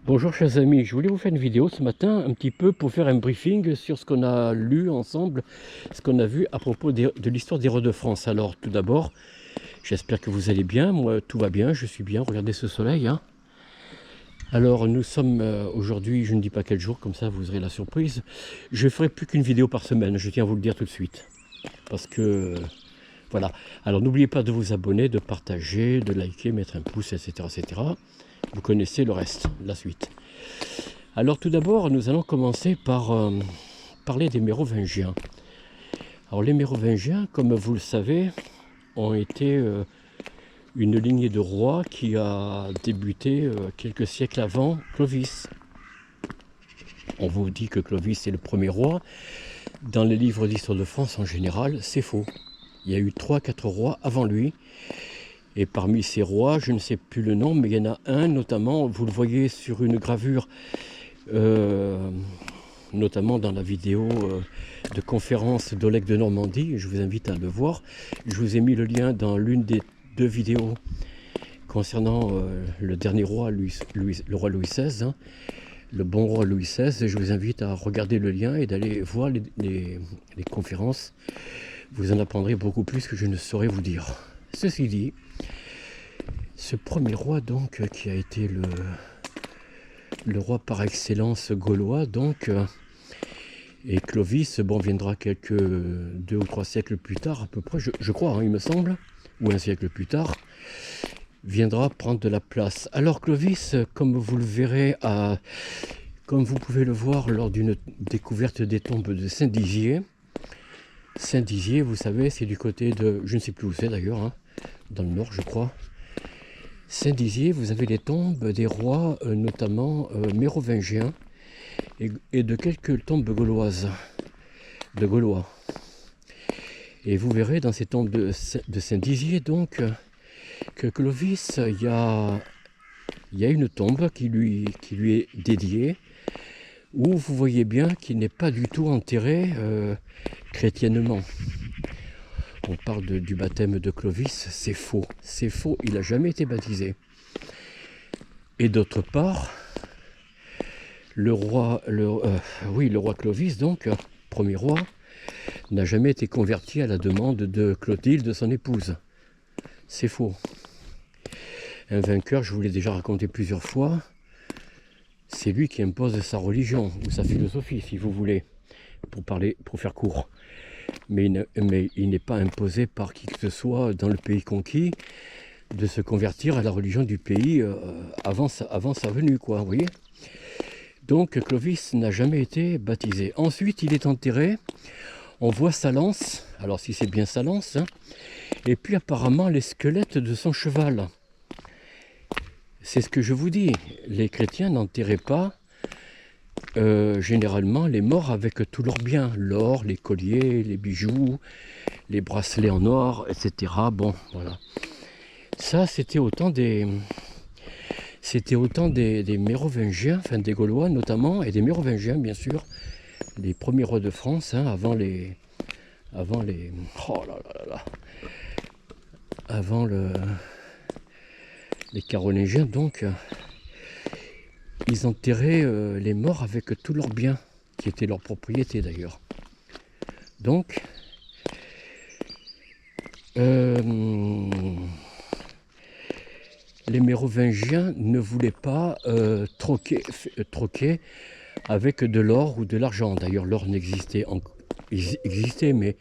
Bonjour chers amis, je voulais vous faire une vidéo ce matin un petit peu pour faire un briefing sur ce qu'on a lu ensemble, ce qu'on a vu à propos de l'histoire des rois de France. Alors tout d'abord, j'espère que vous allez bien, moi tout va bien, je suis bien, regardez ce soleil. Hein. Alors nous sommes aujourd'hui, je ne dis pas quel jour, comme ça vous aurez la surprise. Je ferai plus qu'une vidéo par semaine, je tiens à vous le dire tout de suite. Parce que voilà, alors n'oubliez pas de vous abonner, de partager, de liker, mettre un pouce, etc. etc. Vous connaissez le reste, la suite. Alors tout d'abord, nous allons commencer par parler des Mérovingiens. Alors les Mérovingiens, comme vous le savez, ont été une lignée de rois qui a débuté quelques siècles avant Clovis. On vous dit que Clovis est le premier roi. Dans les livres d'histoire de France en général, c'est faux. Il y a eu 3-4 rois avant lui. Et parmi ces rois, je ne sais plus le nom, mais il y en a un notamment, vous le voyez sur une gravure, notamment dans la vidéo de conférence d'Oleg de Normandie, je vous invite à le voir. Je vous ai mis le lien dans l'une des deux vidéos concernant le dernier roi, le roi Louis XVI, hein, le bon roi Louis XVI. Je vous invite à regarder le lien et d'aller voir les conférences. Vous en apprendrez beaucoup plus que je ne saurais vous dire. Ceci dit, ce premier roi donc qui a été le roi par excellence gaulois donc et Clovis bon viendra quelques 2 ou 3 siècles plus tard à peu près, je crois hein, il me semble, ou un siècle plus tard, viendra prendre de la place. Alors Clovis, comme vous le verrez comme vous pouvez le voir lors d'une découverte des tombes de Saint-Dizier. Saint-Dizier, vous savez, c'est du côté de, je ne sais plus où c'est d'ailleurs, hein, dans le nord je crois. Saint-Dizier, vous avez les tombes des rois, notamment mérovingiens, et de quelques tombes gauloises, de Gaulois. Et vous verrez dans ces tombes de Saint-Dizier, donc, que Clovis, il y a une tombe qui lui est dédiée, où vous voyez bien qu'il n'est pas du tout enterré chrétiennement. On parle du baptême de Clovis, c'est faux, il n'a jamais été baptisé. Et d'autre part, le roi Clovis, donc, premier roi, n'a jamais été converti à la demande de Clotilde, son épouse. C'est faux. Un vainqueur, je vous l'ai déjà raconté plusieurs fois, c'est lui qui impose sa religion, ou sa philosophie, si vous voulez, pour faire court. Mais il n'est pas imposé par qui que ce soit dans le pays conquis de se convertir à la religion du pays avant sa venue, quoi, vous voyez. Donc Clovis n'a jamais été baptisé. Ensuite, il est enterré, on voit sa lance, alors si c'est bien sa lance, hein, et puis apparemment les squelettes de son cheval. C'est ce que je vous dis, les chrétiens n'enterraient pas généralement les morts avec tous leurs biens, l'or, les colliers, les bijoux, les bracelets en or, etc. Bon, voilà. Ça, c'était autant des Mérovingiens, enfin des Gaulois notamment, et des Mérovingiens bien sûr, les premiers rois de France, hein, avant les, oh là là là là, avant les Carolingiens donc. Ils enterraient les morts avec tous leurs biens, qui étaient leur propriété d'ailleurs. Donc, les Mérovingiens ne voulaient pas troquer avec de l'or ou de l'argent. D'ailleurs, l'or existait, mais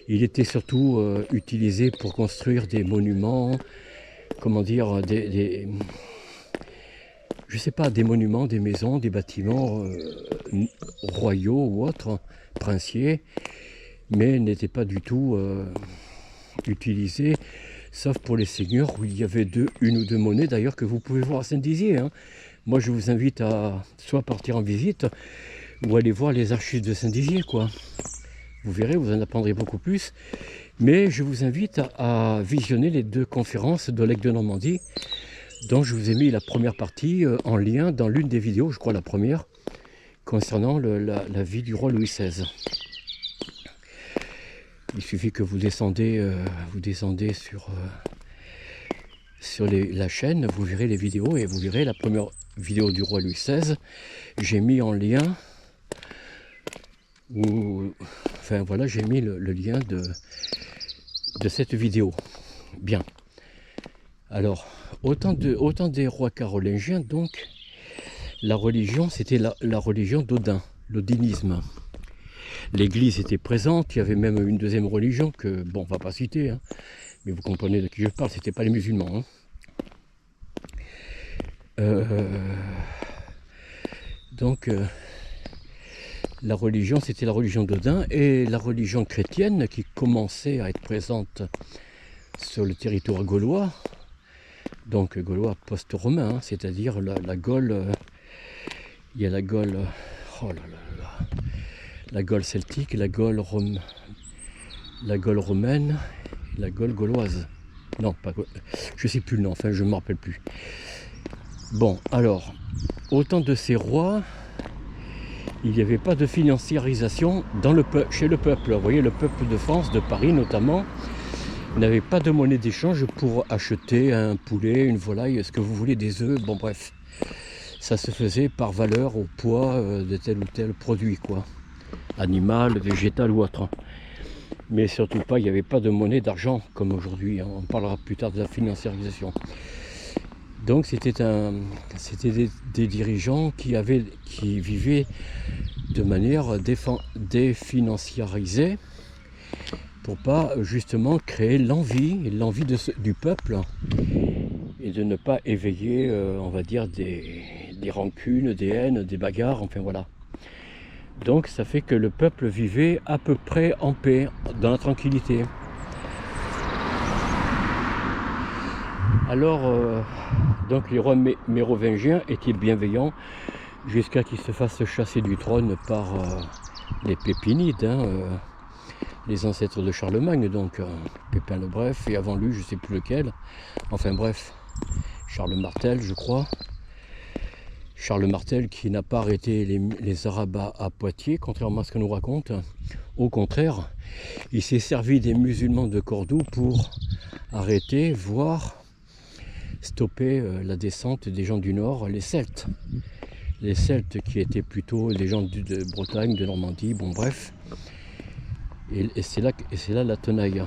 il était surtout utilisé pour construire des monuments, comment dire, je sais pas, des monuments, des maisons, des bâtiments royaux ou autres, princiers, mais n'étaient pas du tout utilisés, sauf pour les seigneurs où il y avait une ou deux monnaies d'ailleurs que vous pouvez voir à Saint-Dizier. Hein. Moi je vous invite à soit partir en visite ou aller voir les archives de Saint-Dizier, quoi. Vous verrez, vous en apprendrez beaucoup plus. Mais je vous invite à visionner les deux conférences d'Oleg de Normandie, dont je vous ai mis la première partie en lien dans l'une des vidéos, je crois la première, concernant la vie du roi Louis XVI. Il suffit que vous descendez sur sur la chaîne, vous verrez les vidéos et vous verrez la première vidéo du roi Louis XVI. J'ai mis en lien, enfin voilà, j'ai mis le lien de cette vidéo. Bien. Alors, autant des rois carolingiens, donc, la religion, c'était la religion d'Odin, l'odinisme. L'église était présente, il y avait même une deuxième religion que, bon, on va pas citer, hein, mais vous comprenez de qui je parle, c'était pas les musulmans. Hein. Donc, la religion, c'était la religion d'Odin, et la religion chrétienne qui commençait à être présente sur le territoire gaulois, donc gaulois post-romain, hein, c'est-à-dire la Gaule, il y a la Gaule, oh là là là, la Gaule celtique, la Gaule romaine, et la Gaule gauloise. Non, pas, je sais plus le nom, enfin je ne me rappelle plus. Bon, alors, autant de ces rois, il n'y avait pas de financiarisation chez le peuple. Vous voyez, le peuple de France, de Paris notamment, n'avait pas de monnaie d'échange pour acheter un poulet, une volaille, ce que vous voulez, des œufs, bon bref. Ça se faisait par valeur au poids de tel ou tel produit, quoi. Animal, végétal ou autre. Mais surtout pas, il n'y avait pas de monnaie d'argent comme aujourd'hui. On parlera plus tard de la financiarisation. Donc c'était des dirigeants qui vivaient de manière définanciarisée pour pas justement créer l'envie du peuple et de ne pas éveiller, on va dire, des rancunes, des haines, des bagarres, enfin voilà. Donc ça fait que le peuple vivait à peu près en paix, dans la tranquillité. Alors, donc les rois mérovingiens étaient bienveillants jusqu'à qu'ils se fassent chasser du trône par les Pépinides, hein, les ancêtres de Charlemagne, donc Pépin le Bref, et avant lui, je ne sais plus lequel, enfin bref, Charles Martel, je crois. Charles Martel qui n'a pas arrêté les Arabes à Poitiers, contrairement à ce qu'on nous raconte. Au contraire, il s'est servi des musulmans de Cordoue pour arrêter, voire stopper la descente des gens du Nord, les Celtes. Les Celtes qui étaient plutôt des gens de Bretagne, de Normandie, bon bref. Et c'est là la tenaille.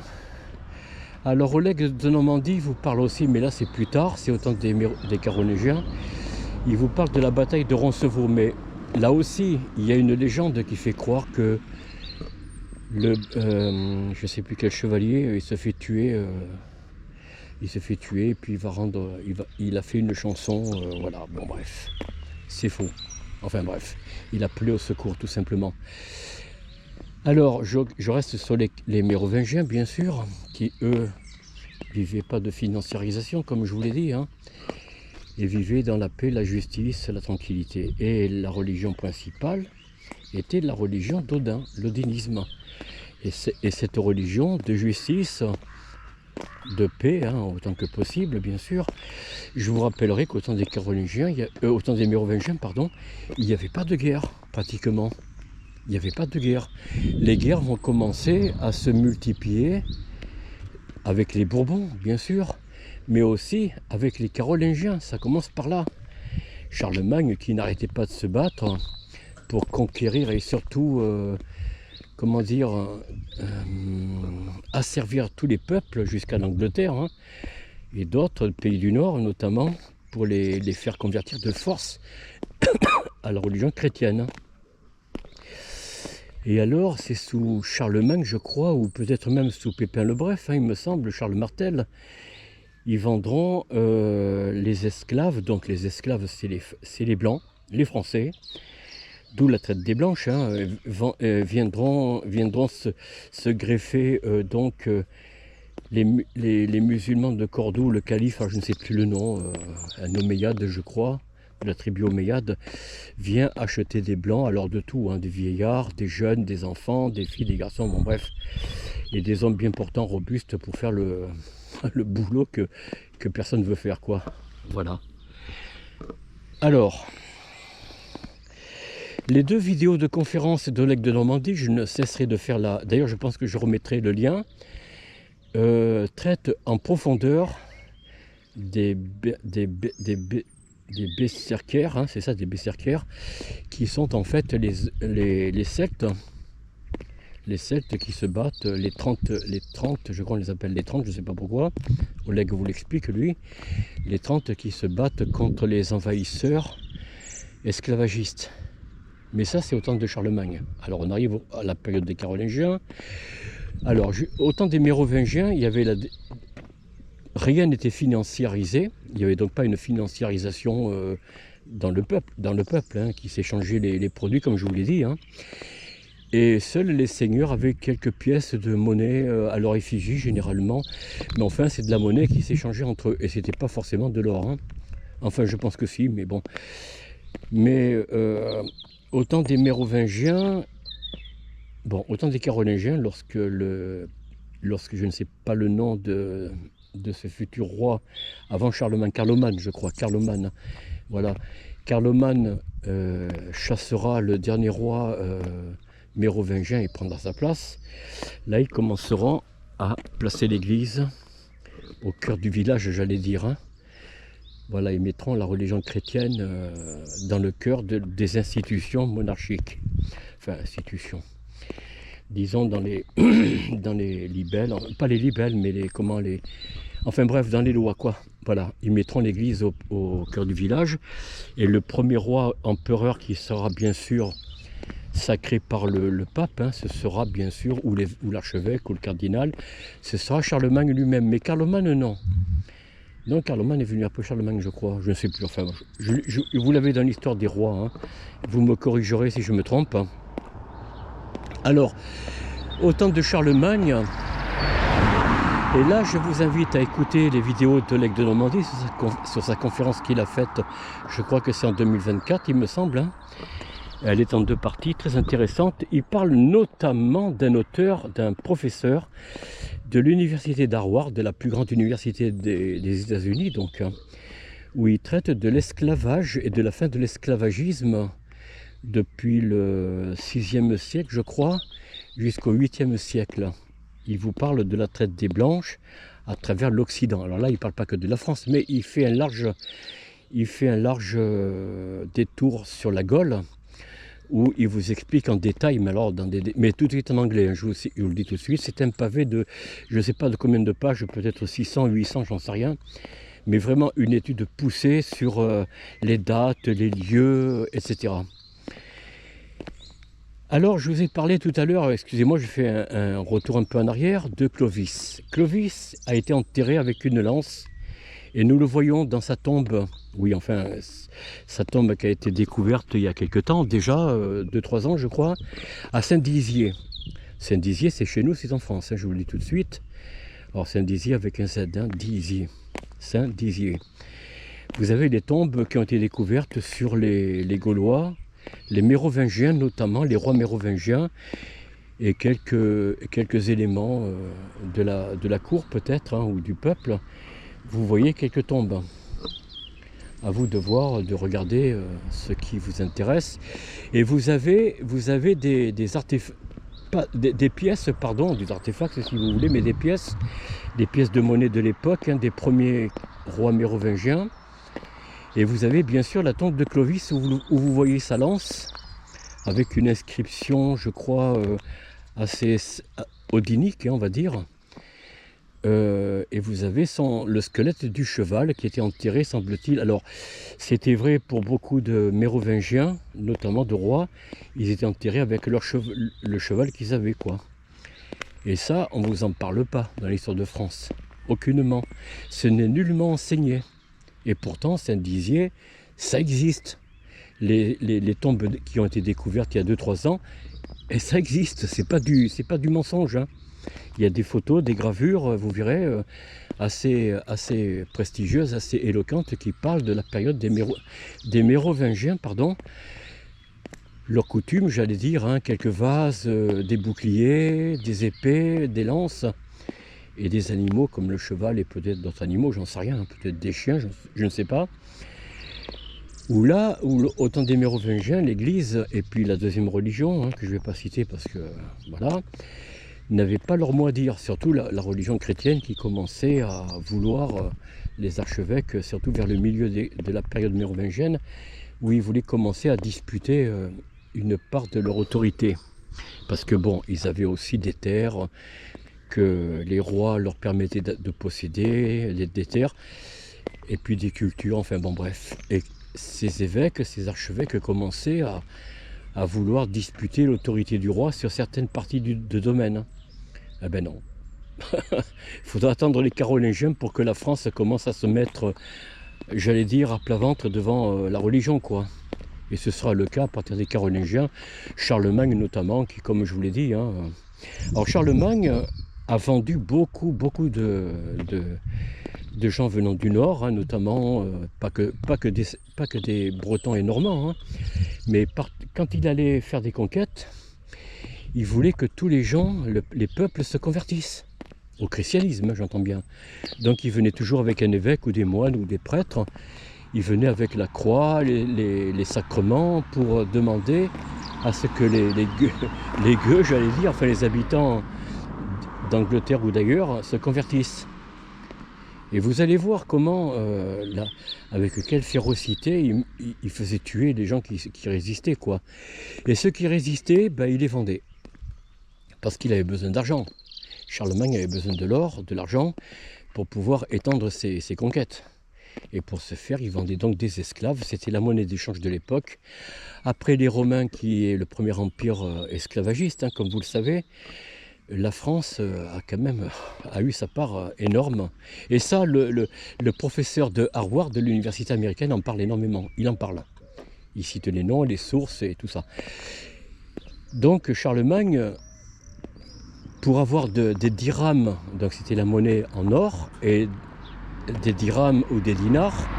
Alors Oleg de Normandie vous parle aussi, mais là c'est plus tard, c'est au temps des Carolingiens. Il vous parle de la bataille de Roncevaux, mais là aussi, il y a une légende qui fait croire que je ne sais plus quel chevalier, il se fait tuer, et puis il a fait une chanson, voilà, bon bref, c'est faux. Enfin bref, il a appelé au secours tout simplement. Alors, je reste sur les Mérovingiens, bien sûr, qui eux, vivaient pas de financiarisation, comme je vous l'ai dit, hein. Et vivaient dans la paix, la justice, la tranquillité. Et la religion principale était la religion d'Odin, l'odinisme. Et cette religion de justice, de paix, hein, autant que possible, bien sûr. Je vous rappellerai qu'au temps des Carolingiens, au temps des Mérovingiens, pardon, il n'y avait pas de guerre, pratiquement. Il n'y avait pas de guerre. Les guerres vont commencer à se multiplier avec les Bourbons, bien sûr, mais aussi avec les Carolingiens, ça commence par là. Charlemagne qui n'arrêtait pas de se battre pour conquérir et surtout, comment dire, asservir tous les peuples jusqu'à l'Angleterre, hein, et d'autres pays du Nord notamment, pour les faire convertir de force à la religion chrétienne. Et alors, c'est sous Charlemagne, je crois, ou peut-être même sous Pépin le Bref, hein, il me semble, Charles Martel, ils vendront les esclaves. Donc les esclaves, c'est les Blancs, les Français, d'où la traite des Blanches, hein, viendront se greffer donc les musulmans de Cordoue, le calife, je ne sais plus le nom, un Omeyyade, je crois, de la tribu Omeyyade, vient acheter des Blancs, alors de tout, hein, des vieillards, des jeunes, des enfants, des filles, des garçons, bon bref, et des hommes bien portants, robustes, pour faire le boulot que personne ne veut faire, quoi. Voilà. Alors, les deux vidéos de conférence d'Oleg de Normandie, je ne cesserai de faire là. D'ailleurs, je pense que je remettrai le lien. Traitent en profondeur des berserkers, hein, c'est ça, des berserkers, qui sont en fait les Celtes. Les Celtes qui se battent, les 30, je crois qu'on les appelle les 30, je ne sais pas pourquoi, Oleg vous l'explique lui, les 30 qui se battent contre les envahisseurs esclavagistes. Mais ça c'est au temps de Charlemagne. Alors on arrive à la période des Carolingiens. Alors au temps des Mérovingiens, il y avait rien n'était financiarisé, il n'y avait donc pas une financiarisation dans le peuple hein, qui s'échangeait les produits comme je vous l'ai dit. Hein. Et seuls les seigneurs avaient quelques pièces de monnaie à leur effigie généralement. Mais enfin, c'est de la monnaie qui s'échangeait entre eux. Et c'était pas forcément de l'or. Hein. Enfin, je pense que si, mais bon. Mais au temps des Mérovingiens, bon, au temps des Carolingiens, lorsque je ne sais pas le nom de ce futur roi, avant Charlemagne, Carloman, je crois, Carloman. Voilà. Carloman chassera le dernier roi mérovingien et prendra sa place. Là, ils commenceront à placer l'église au cœur du village, j'allais dire. Hein. Voilà, ils mettront la religion chrétienne dans le cœur des institutions monarchiques. Enfin, institutions. Disons dans les, dans les libelles, pas les libelles, mais enfin bref, dans les lois, quoi. Voilà, ils mettront l'église au cœur du village. Et le premier roi empereur qui sera bien sûr sacré par le pape, hein, ce sera bien sûr, ou l'archevêque, ou le cardinal, ce sera Charlemagne lui-même. Mais Carloman, non. Non, Carloman est venu après Charlemagne, je crois. Je ne sais plus. Enfin, vous l'avez dans l'histoire des rois. Hein. Vous me corrigerez si je me trompe. Hein. Alors, au temps de Charlemagne, et là, je vous invite à écouter les vidéos d'Oleg de Normandie sur sa conférence qu'il a faite, je crois que c'est en 2024, il me semble. Hein. Elle est en 2 parties, très intéressante. Il parle notamment d'un auteur, d'un professeur de l'université d'Harvard, de la plus grande université des États-Unis, donc, où il traite de l'esclavage et de la fin de l'esclavagisme depuis le 6e siècle, je crois, jusqu'au 8e siècle. Il vous parle de la traite des Blanches à travers l'Occident. Alors là, il ne parle pas que de la France, mais il fait un large détour sur la Gaule, où il vous explique en détail, mais tout est en anglais, hein, je vous le dis tout de suite, c'est un pavé de, je ne sais pas de combien de pages, peut-être 600, 800, j'en sais rien, mais vraiment une étude poussée sur les dates, les lieux, etc. Alors, je vous ai parlé tout à l'heure, excusez-moi, je fais un retour un peu en arrière, de Clovis. Clovis a été enterré avec une lance, et nous le voyons dans sa tombe, oui, enfin, sa tombe qui a été découverte il y a quelque temps, déjà, 2-3 ans, je crois, à Saint-Dizier. Saint-Dizier, c'est chez nous, c'est en France, hein, je vous le dis tout de suite. Alors, Saint-Dizier avec un Z, hein, Dizier, Saint-Dizier. Vous avez des tombes qui ont été découvertes sur les Gaulois, les Mérovingiens notamment, les rois mérovingiens, et quelques éléments de la cour peut-être, hein, ou du peuple. Vous voyez quelques tombes. À vous de voir, de regarder ce qui vous intéresse. Et vous avez des artefacts, des pièces, pardon, des artefacts si vous voulez, mais des pièces de monnaie de l'époque, hein, des premiers rois mérovingiens. Et vous avez bien sûr la tombe de Clovis où vous voyez sa lance, avec une inscription, je crois, assez odinique, hein, on va dire. Et vous avez le squelette du cheval qui était enterré, semble-t-il. Alors, c'était vrai pour beaucoup de Mérovingiens, notamment de rois. Ils étaient enterrés avec le cheval qu'ils avaient, quoi. Et ça, on ne vous en parle pas dans l'histoire de France. Aucunement. Ce n'est nullement enseigné. Et pourtant, Saint-Dizier, ça existe. Les tombes qui ont été découvertes il y a 2-3 ans, et ça existe. C'est pas du mensonge, hein. Il y a des photos, des gravures, vous verrez, assez prestigieuses, assez éloquentes, qui parlent de la période des Mérovingiens, pardon. Leur coutume, j'allais dire, hein, quelques vases, des boucliers, des épées, des lances, et des animaux comme le cheval et peut-être d'autres animaux, j'en sais rien, peut-être des chiens, je ne sais pas. Où là, au temps des Mérovingiens, l'Église, et puis la deuxième religion, hein, que je ne vais pas citer parce que, voilà, n'avaient pas leur mot à dire, surtout la religion chrétienne qui commençait à vouloir les archevêques, surtout vers le milieu de la période mérovingienne, où ils voulaient commencer à disputer une part de leur autorité. Parce que bon, ils avaient aussi des terres que les rois leur permettaient de posséder, des terres, et puis des cultures, enfin bon bref. Et ces évêques, ces archevêques commençaient à vouloir disputer l'autorité du roi sur certaines parties de domaine. Eh ben non. Il faudra attendre les Carolingiens pour que la France commence à se mettre, j'allais dire, à plat ventre devant la religion, quoi. Et ce sera le cas à partir des Carolingiens, Charlemagne notamment, qui, comme je vous l'ai dit, hein. Alors Charlemagne a vendu beaucoup de gens venant du Nord, hein, notamment, pas que des Bretons et Normands, hein, mais quand il allait faire des conquêtes, il voulait que tous les gens, les peuples se convertissent au christianisme, j'entends bien. Donc il venait toujours avec un évêque ou des moines ou des prêtres. Il venait avec la croix, les sacrements pour demander à ce que les gueux, j'allais dire, enfin les habitants d'Angleterre ou d'ailleurs, se convertissent. Et vous allez voir comment, là, avec quelle férocité, il faisait tuer les gens qui résistaient, quoi. Et ceux qui résistaient, ben, il les vendait. Parce qu'il avait besoin d'argent. Charlemagne avait besoin de l'or, de l'argent, pour pouvoir étendre ses conquêtes. Et pour ce faire, il vendait donc des esclaves. C'était la monnaie d'échange de l'époque. Après les Romains, qui est le premier empire esclavagiste, hein, comme vous le savez, la France a eu sa part énorme. Et ça, le professeur de Harvard, de l'université américaine, en parle énormément. Il en parle. Il cite les noms, les sources et tout ça. Donc Charlemagne, pour avoir des dirhams, donc c'était la monnaie en or, et des dirhams ou des dinars,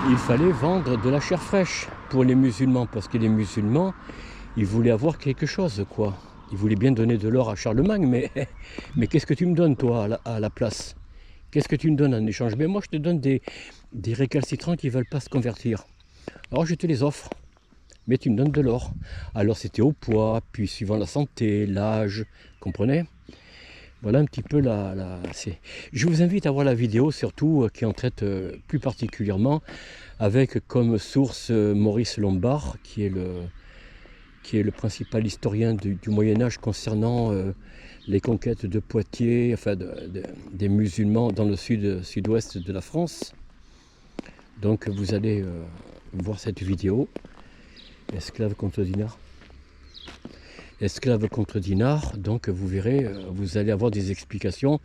il fallait vendre de la chair fraîche pour les musulmans, parce que les musulmans, ils voulaient avoir quelque chose, quoi. Ils voulaient bien donner de l'or à Charlemagne, mais qu'est-ce que tu me donnes, toi, à la place? Qu'est-ce que tu me donnes en échange? Mais moi, je te donne des récalcitrants qui ne veulent pas se convertir. Alors, je te les offre, mais tu me donnes de l'or. Alors, c'était au poids, puis suivant la santé, l'âge, comprenez? Voilà un petit peu Je vous invite à voir la vidéo, surtout, qui en traite plus particulièrement, avec comme source Maurice Lombard, qui est le principal historien du Moyen-Âge concernant les conquêtes de Poitiers, enfin des musulmans dans le sud-ouest de la France. Donc vous allez voir cette vidéo, Esclave contre dinar. Esclave contre dinar, donc vous verrez, vous allez avoir des explications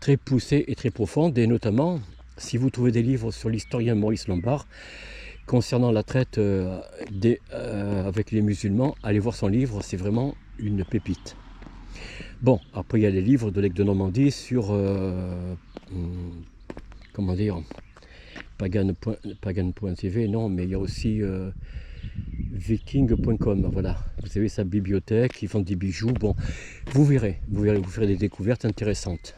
très poussées et très profondes, et notamment, si vous trouvez des livres sur l'historien Maurice Lombard, concernant la traite avec les musulmans, allez voir son livre, c'est vraiment une pépite. Bon, après il y a les livres de l'Aigle de Normandie sur, comment dire, pagan.tv, non, mais il y a aussi viking.com, voilà. Vous avez sa bibliothèque, ils vendent des bijoux, bon, vous verrez, vous ferez des découvertes intéressantes.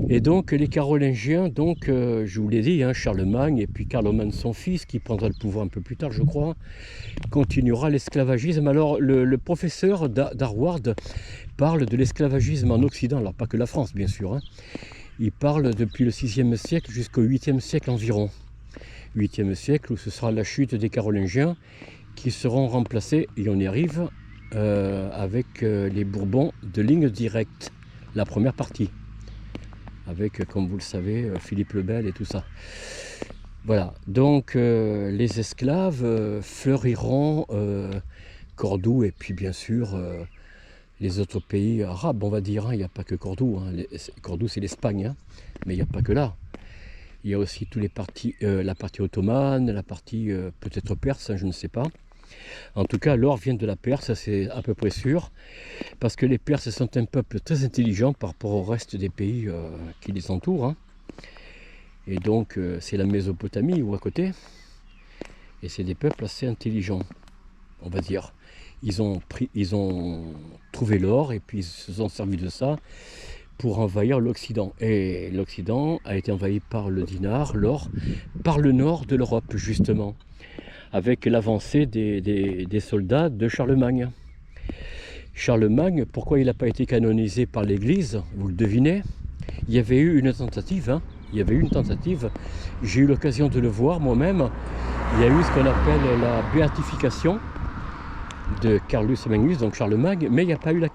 Et donc les Carolingiens, donc je vous l'ai dit, hein, Charlemagne et puis Carloman son fils, qui prendra le pouvoir un peu plus tard je crois, continuera l'esclavagisme. Alors le professeur d'Harvard parle de l'esclavagisme en Occident, alors pas que la France bien sûr, hein. Il parle depuis le 6e siècle jusqu'au 8e siècle environ. 8e siècle où ce sera la chute des Carolingiens qui seront remplacés, et on y arrive, avec les Bourbons de ligne directe, la première partie. Avec, comme vous le savez, Philippe le Bel et tout ça. Voilà, donc les esclaves fleuriront, Cordoue et puis bien sûr les autres pays arabes, on va dire, hein. Il n'y a pas que Cordoue, hein. Cordoue c'est l'Espagne, hein. Mais il n'y a pas que là. Il y a aussi tous les parties, la partie ottomane, la partie peut-être perse, hein, je ne sais pas. En tout cas, l'or vient de la Perse, c'est à peu près sûr, parce que les Perses sont un peuple très intelligent par rapport au reste des pays qui les entourent, hein. Et donc, c'est la Mésopotamie ou à côté, et c'est des peuples assez intelligents, on va dire. Ils ont trouvé l'or et puis ils se sont servis de ça pour envahir l'Occident. Et l'Occident a été envahi par le dinar, l'or, par le nord de l'Europe justement, avec l'avancée des soldats de Charlemagne. Charlemagne, pourquoi il n'a pas été canonisé par l'Église? Vous le devinez, il y avait eu une tentative, hein, il y avait eu une tentative. J'ai eu l'occasion de le voir moi-même. Il y a eu ce qu'on appelle la béatification de Carolus Magnus, donc Charlemagne, mais il n'y a pas eu la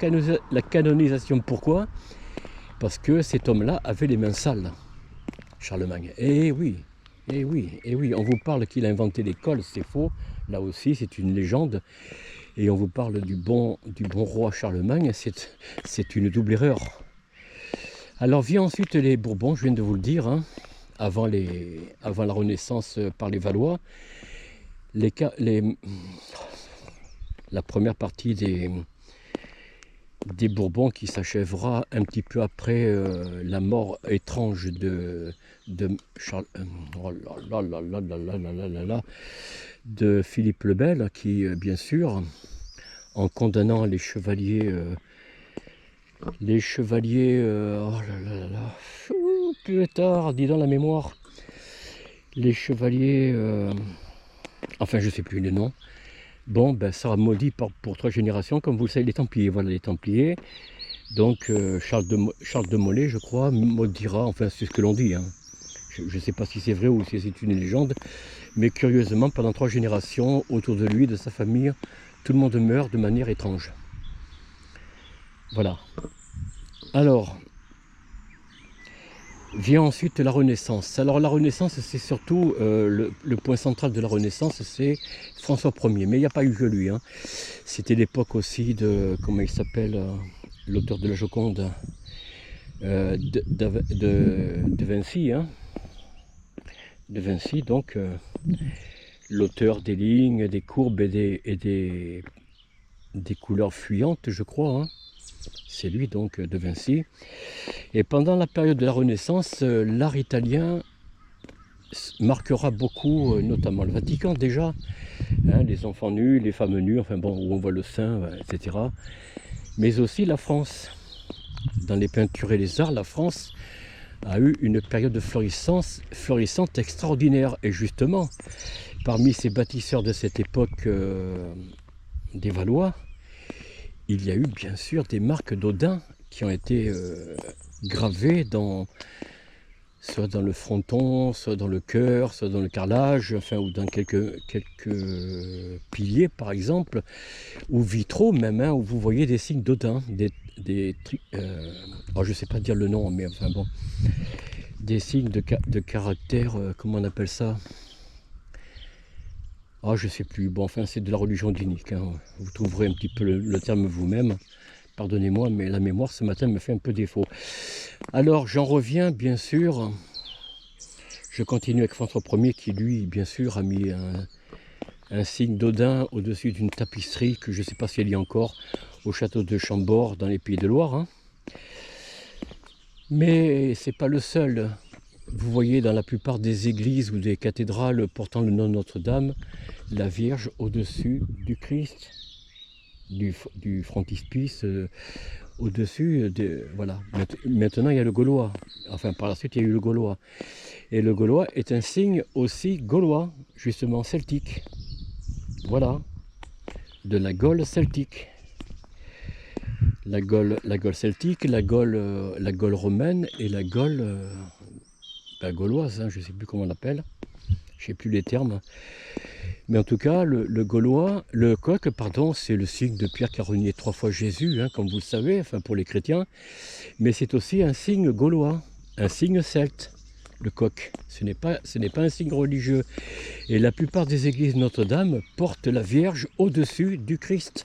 canonisation. Pourquoi? Parce que cet homme-là avait les mains sales, Charlemagne. Eh oui, eh oui, eh oui. On vous parle qu'il a inventé l'école, c'est faux. Là aussi, c'est une légende. Et on vous parle du bon roi Charlemagne, c'est une double erreur. Alors vient ensuite les Bourbons, je viens de vous le dire, hein, avant la Renaissance par les Valois. La première partie des Bourbons qui s'achèvera un petit peu après la mort étrange de Philippe le Bel, qui bien sûr, en condamnant les chevaliers, oh là là là, plus tard, dis dans la mémoire, les chevaliers, enfin je sais plus les noms. Bon, ben ça a maudit pour 3 générations, comme vous le savez, les Templiers. Voilà, les Templiers. Donc Charles de Molay, je crois, maudira, enfin c'est ce que l'on dit. Hein. Je ne sais pas si c'est vrai ou si c'est une légende, mais curieusement, pendant 3 générations, autour de lui, de sa famille, tout le monde meurt de manière étrange. Voilà. Alors, vient ensuite la Renaissance. Alors la Renaissance, c'est surtout, le point central de la Renaissance, c'est François Ier. Mais il n'y a pas eu que lui. Hein. C'était l'époque aussi de, comment il s'appelle, l'auteur de la Joconde, de Vinci. Hein. De Vinci, donc, l'auteur des lignes, des courbes et des couleurs fuyantes, je crois. Hein. C'est lui donc de Vinci. Et pendant la période de la Renaissance, l'art italien marquera beaucoup, notamment le Vatican déjà, hein, les enfants nus, les femmes nues, enfin bon, où on voit le sein, etc. Mais aussi la France. Dans les peintures et les arts, la France a eu une période florissante extraordinaire. Et justement, parmi ces bâtisseurs de cette époque des Valois, il y a eu bien sûr des marques d'Odin qui ont été gravées soit dans le fronton, soit dans le chœur, soit dans le carrelage, enfin, ou dans quelques piliers par exemple, ou vitraux même, hein, où vous voyez des signes d'Odin, oh, je ne sais pas dire le nom, mais enfin bon, des signes de caractère, comment on appelle ça? Ah, je sais plus. Bon, enfin, c'est de la religion dinique. Hein. Vous trouverez un petit peu le terme vous-même. Pardonnez-moi, mais la mémoire ce matin me fait un peu défaut. Alors, j'en reviens, bien sûr. Je continue avec François Ier qui, lui, bien sûr, a mis un signe d'Odin au-dessus d'une tapisserie que je ne sais pas si elle y est encore au château de Chambord dans les Pays de Loire. Hein. Mais c'est pas le seul. Vous voyez dans la plupart des églises ou des cathédrales portant le nom de Notre-Dame, la Vierge au-dessus du Christ, du frontispice, au-dessus, voilà. Maintenant il y a le Gaulois, enfin par la suite il y a eu le Gaulois. Et le Gaulois est un signe aussi gaulois, justement celtique. Voilà, de la Gaule celtique. La Gaule celtique, la Gaule romaine et la Gaule gauloise, hein, je ne sais plus comment on l'appelle, je ne sais plus les termes. Mais en tout cas, le coq, pardon, c'est le signe de Pierre qui a renié 3 fois Jésus, hein, comme vous le savez, enfin pour les chrétiens. Mais c'est aussi un signe gaulois, un signe celte, le coq. Ce n'est pas un signe religieux. Et la plupart des églises Notre-Dame portent la Vierge au-dessus du Christ.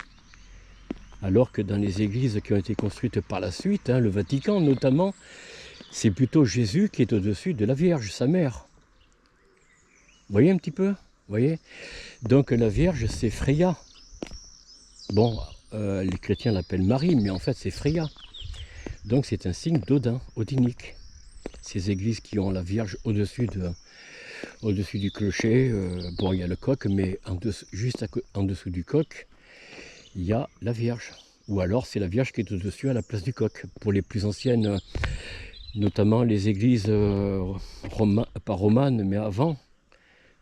Alors que dans les églises qui ont été construites par la suite, hein, le Vatican notamment, c'est plutôt Jésus qui est au-dessus de la Vierge, sa mère. Vous voyez un petit peu? Vous voyez? Donc la Vierge, c'est Freya. Bon, les chrétiens l'appellent Marie, mais en fait c'est Freya. Donc c'est un signe d'Odin, odinique. Ces églises qui ont la Vierge au-dessus du clocher, bon il y a le coq, mais juste en dessous du coq, il y a la Vierge. Ou alors c'est la Vierge qui est au-dessus à la place du coq. Pour les plus anciennes, notamment les églises pas romanes, mais avant.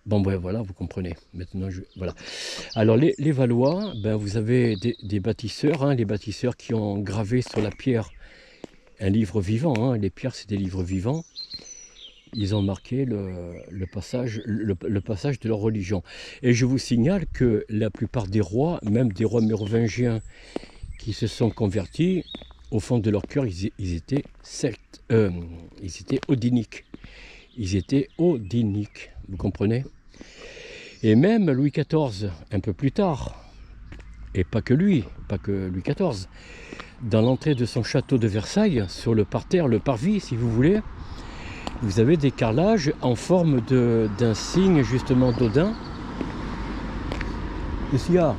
Bon, ben voilà, vous comprenez. Maintenant, voilà. Alors, les Valois, ben, vous avez des bâtisseurs, hein, les bâtisseurs qui ont gravé sur la pierre un livre vivant. Hein, les pierres, c'est des livres vivants. ils ont marqué le passage de leur religion. Et je vous signale que la plupart des rois, même des rois mérovingiens qui se sont convertis, au fond de leur cœur, ils étaient celtes, ils étaient odiniques. Ils étaient odiniques, vous comprenez? Et même Louis XIV, un peu plus tard, et pas que Louis XIV, dans l'entrée de son château de Versailles, sur le parterre, le parvis si vous voulez, vous avez des carrelages en forme d'un signe justement d'Odin. Qu'est-ce qu'il y a ?